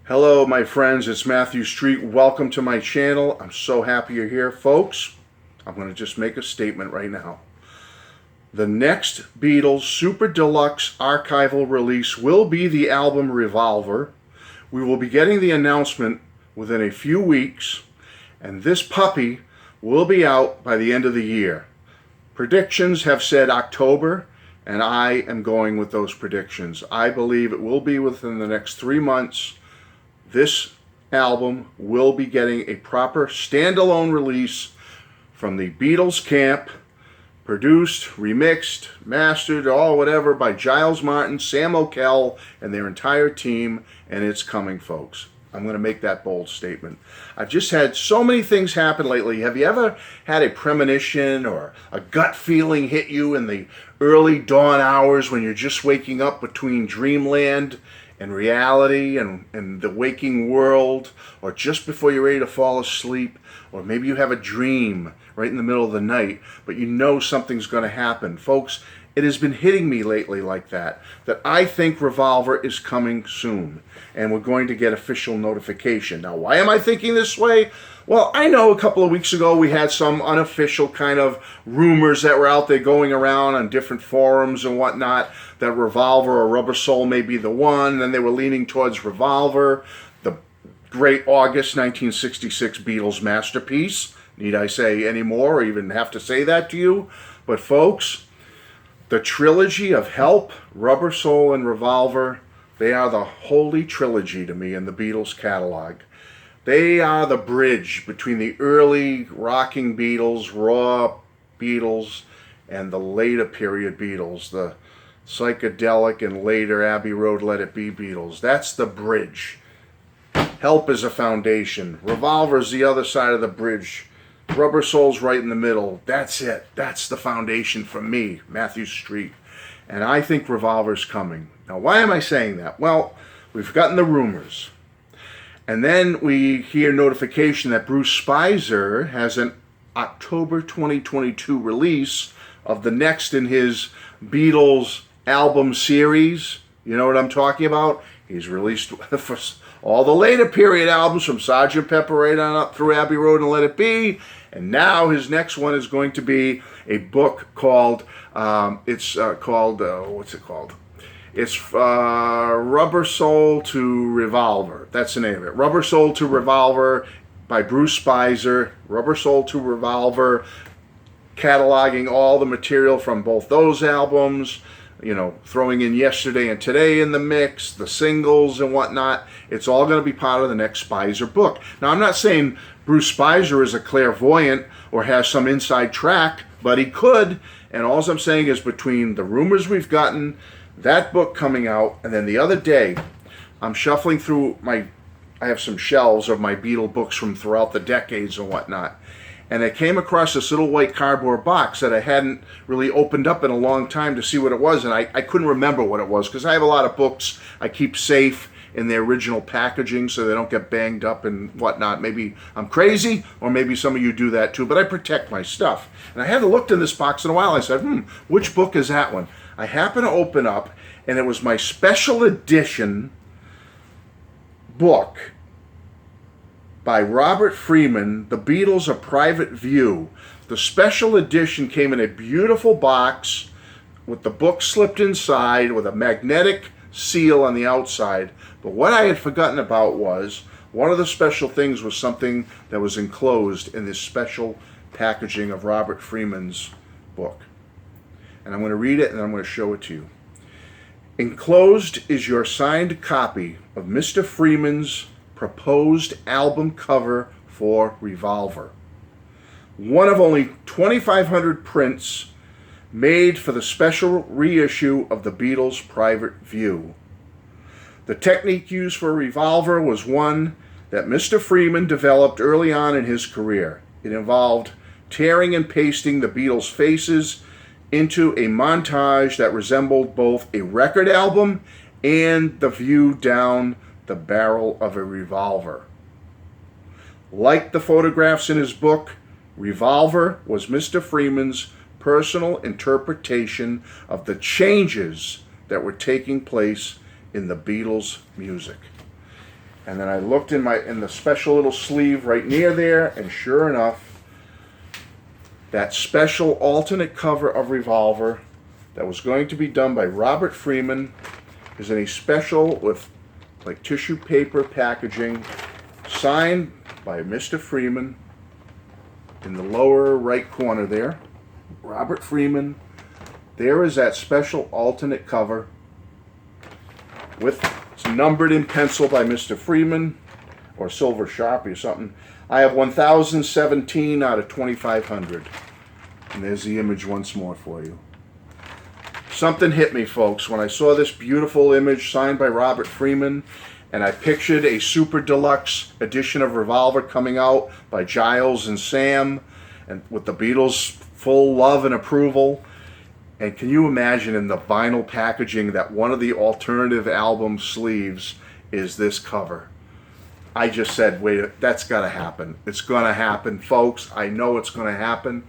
Hello, my friends. It's Matthew Street. Welcome to my channel. I'm so happy you're here, folks. I'm going to just make a statement right now. The next Beatles Super Deluxe archival release will be the album Revolver. We will be getting the announcement within a few weeks, and this puppy will be out by the end of the year. Predictions have said October, and I am going with those predictions. I believe it will be within the next 3 months. This album will be getting a proper standalone release from the Beatles camp, produced, remixed, mastered, all whatever by Giles Martin, Sam O'Kell, and their entire team, and it's coming, folks. I'm going to make that bold statement. I've just had so many things happen lately. Have you ever had a premonition or a gut feeling hit you in the early dawn hours when you're just waking up between dreamland and reality and the waking world, or just before you're ready to fall asleep, or maybe you have a dream right in the middle of the night, but you know something's going to happen? Folks, it has been hitting me lately like that I think Revolver is coming soon, and we're going to get official notification. Now, why am I thinking this way? Well, I know a couple of weeks ago we had some unofficial kind of rumors that were out there going around on different forums and whatnot, that Revolver or Rubber Soul may be the one. Then they were leaning towards Revolver, the great August 1966 Beatles masterpiece. Need I say any more or even have to say that to you? But folks, the trilogy of Help, Rubber Soul, and Revolver, they are the holy trilogy to me in the Beatles catalog. They are the bridge between the early rocking Beatles, raw Beatles, and the later period Beatles, the psychedelic and later Abbey Road Let It Be Beatles. That's the bridge. Help is a foundation. Revolver is the other side of the bridge. Rubber Soul's right in the middle. That's it. That's the foundation for me, Matthew Street. And I think Revolver's coming. Now, why am I saying that? Well, we've gotten the rumors. And then we hear notification that Bruce Spicer has an October 2022 release of the next in his Beatles album series. You know what I'm talking about? He's released all the later period albums from Sgt. Pepper right on up through Abbey Road and Let It Be. And now his next one is going to be a book called, what's it called? It's Rubber Soul to Revolver. That's the name of it. Rubber Soul to Revolver by Bruce Spicer. Rubber Soul to Revolver, cataloging all the material from both those albums, you know, throwing in Yesterday and Today in the mix, the singles and whatnot. It's all going to be part of the next Spicer book. Now, I'm not saying Bruce Spicer is a clairvoyant or has some inside track, but he could. And all I'm saying is, between the rumors we've gotten, that book coming out, and then the other day, I'm shuffling through I have some shelves of my Beatle books from throughout the decades and whatnot, and I came across this little white cardboard box that I hadn't really opened up in a long time to see what it was, and I couldn't remember what it was, because I have a lot of books I keep safe in their original packaging so they don't get banged up and whatnot. Maybe I'm crazy, or maybe some of you do that too, but I protect my stuff. And I hadn't looked in this box in a while. I said, which book is that one? I happened to open up, and it was my special edition book by Robert Freeman, The Beatles: A Private View. The special edition came in a beautiful box with the book slipped inside with a magnetic seal on the outside. But what I had forgotten about was one of the special things was something that was enclosed in this special packaging of Robert Freeman's book. And I'm going to read it and I'm going to show it to you. Enclosed is your signed copy of Mr. Freeman's proposed album cover for Revolver. One of only 2,500 prints made for the special reissue of the Beatles' Private View. The technique used for Revolver was one that Mr. Freeman developed early on in his career. It involved tearing and pasting the Beatles' faces into a montage that resembled both a record album and the view down the barrel of a revolver. Like the photographs in his book, Revolver was Mr. Freeman's personal interpretation of the changes that were taking place in the Beatles' music. And then I looked in the special little sleeve right near there, and sure enough, that special alternate cover of Revolver that was going to be done by Robert Freeman is in a special with like tissue paper packaging, signed by Mr. Freeman in the lower right corner there. Robert Freeman. There is that special alternate cover with, it's numbered in pencil by Mr. Freeman, or silver Sharpie or something. I have 1017 out of 2500. And there's the image once more for you. Something hit me, folks, when I saw this beautiful image signed by Robert Freeman, and I pictured a super deluxe edition of Revolver coming out by Giles and Sam, and with the Beatles' full love and approval. And can you imagine in the vinyl packaging that one of the alternative album sleeves is this cover? I just said, wait, that's got to happen. It's going to happen, folks. I know it's going to happen.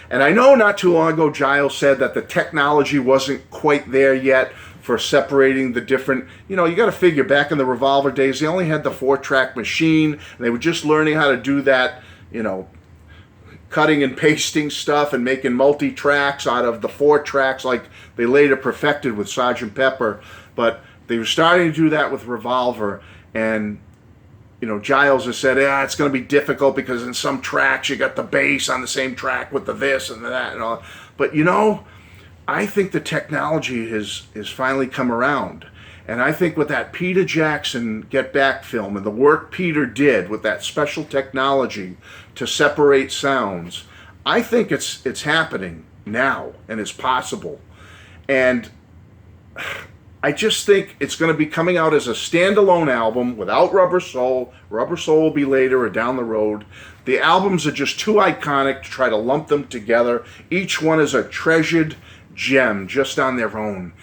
And I know not too long ago, Giles said that the technology wasn't quite there yet for separating the different, you got to figure back in the Revolver days, they only had the 4-track machine, and they were just learning how to do that, cutting and pasting stuff and making multi-tracks out of the 4 tracks like they later perfected with Sgt. Pepper. But they were starting to do that with Revolver, and Giles has said, it's going to be difficult because in some tracks you got the bass on the same track with the this and the that and all. But I think the technology has finally come around. And I think with that Peter Jackson Get Back film and the work Peter did with that special technology to separate sounds, I think it's happening now and it's possible. And I just think it's going to be coming out as a standalone album without Rubber Soul. Rubber Soul will be later or down the road. The albums are just too iconic to try to lump them together. Each one is a treasured gem just on their own.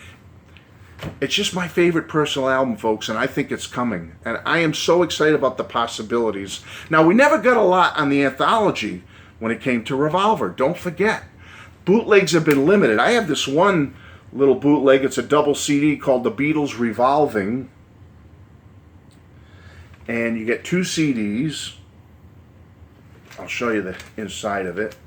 It's just my favorite personal album, folks, and I think it's coming. And I am so excited about the possibilities. Now, we never got a lot on the anthology when it came to Revolver. Don't forget. Bootlegs have been limited. I have this one little bootleg. It's a double CD called The Beatles Revolving. And you get 2 CDs. I'll show you the inside of it.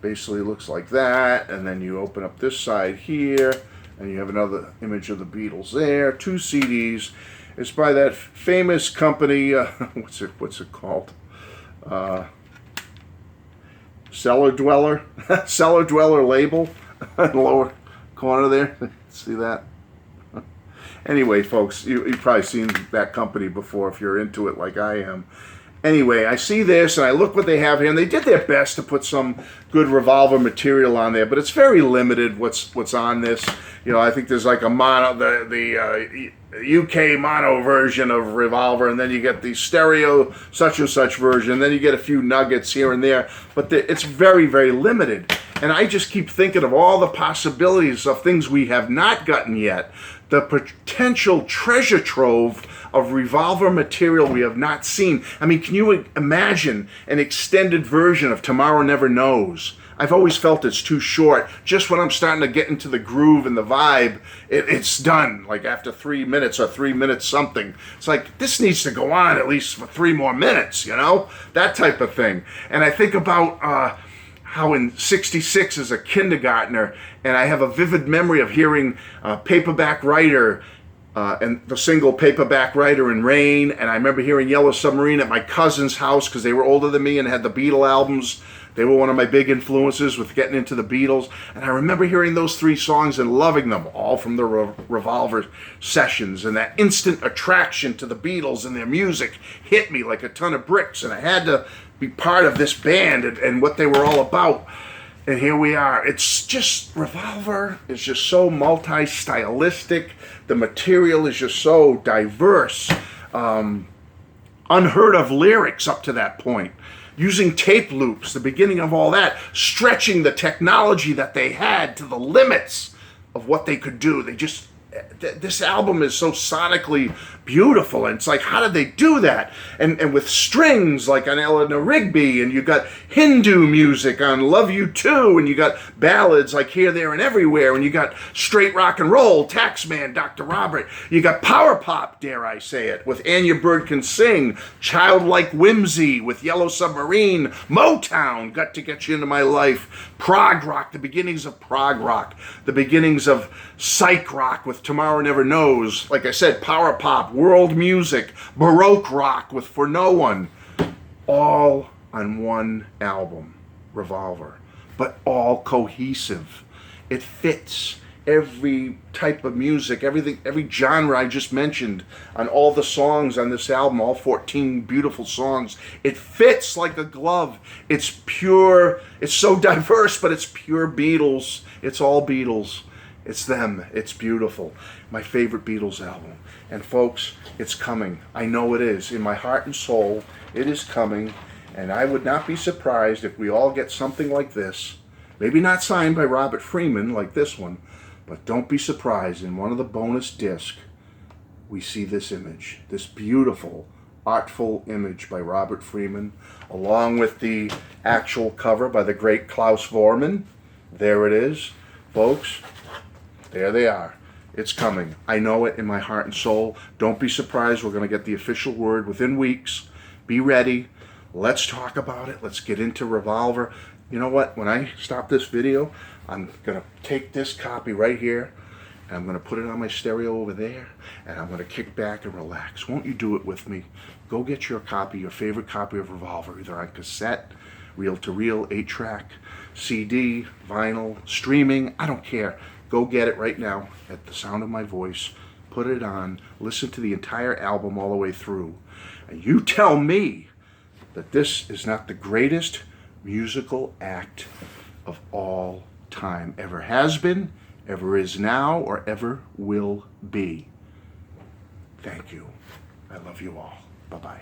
Basically looks like that. And then you open up this side here. And you have another image of the Beatles there. 2 CDs. It's by that famous company. What's it called? Cellar Dweller. Cellar Dweller label. Lower corner there. See that? Anyway, folks, you've probably seen that company before if you're into it like I am. Anyway, I see this and I look what they have here, and they did their best to put some good Revolver material on there, but it's very limited what's on this. I think there's like a mono, the UK mono version of Revolver, and then you get the stereo such and such version, then you get a few nuggets here and there, but it's very, very limited. And I just keep thinking of all the possibilities of things we have not gotten yet, the potential treasure trove of Revolver material we have not seen. I mean, can you imagine an extended version of Tomorrow Never Knows? I've always felt it's too short. Just when I'm starting to get into the groove and the vibe, it's done. Like after 3 minutes or 3 minutes something. It's like, this needs to go on at least for 3 more minutes, That type of thing. And I think about how in '66 as a kindergartner, and I have a vivid memory of hearing Paperback Writer and the single Paperback Writer in Rain, and I remember hearing Yellow Submarine at my cousin's house because they were older than me and had the Beatle albums. They were one of my big influences with getting into the Beatles, and I remember hearing those 3 songs and loving them, all from the Revolver sessions, and that instant attraction to the Beatles and their music hit me like a ton of bricks, and I had to be part of this band and what they were all about. And here we are. It's just, Revolver is just so multi-stylistic. The material is just so diverse. Unheard of lyrics up to that point. Using tape loops, the beginning of all that, stretching the technology that they had to the limits of what they could do. They just this album is so sonically beautiful, and it's like, how did they do that? And with strings like on Eleanor Rigby, and you got Hindu music on Love You Too, and you got ballads like Here, There, and Everywhere, and you got straight rock and roll, Taxman, Dr. Robert. You got power pop, dare I say it, with Anya Bird Can Sing, Childlike Whimsy with Yellow Submarine, Motown, Got to Get You Into My Life, prog rock, the beginnings of prog rock, the beginnings of psych rock with Tomorrow Never Knows, like I said, power pop, world music, baroque rock with For No One, all on one album, Revolver, but all cohesive. It fits every type of music, everything, every genre I just mentioned on all the songs on this album, all 14 beautiful songs. It fits like a glove. It's pure, it's so diverse, but it's pure Beatles. It's all Beatles. It's them. It's beautiful. My favorite Beatles album. And folks, it's coming. I know it is. In my heart and soul, it is coming. And I would not be surprised if we all get something like this. Maybe not signed by Robert Freeman like this one, but don't be surprised. In one of the bonus discs, we see this image. This beautiful, artful image by Robert Freeman, along with the actual cover by the great Klaus Voormann. There it is, folks. There they are. It's coming. I know it in my heart and soul. Don't be surprised. We're going to get the official word within weeks. Be ready. Let's talk about it. Let's get into Revolver. You know what? When I stop this video, I'm going to take this copy right here, and I'm going to put it on my stereo over there, and I'm going to kick back and relax. Won't you do it with me? Go get your copy, your favorite copy of Revolver, either on cassette, reel-to-reel, 8-track, CD, vinyl, streaming. I don't care. Go get it right now at the sound of my voice. Put it on. Listen to the entire album all the way through. And you tell me that this is not the greatest musical act of all time. Ever has been, ever is now, or ever will be. Thank you. I love you all. Bye-bye.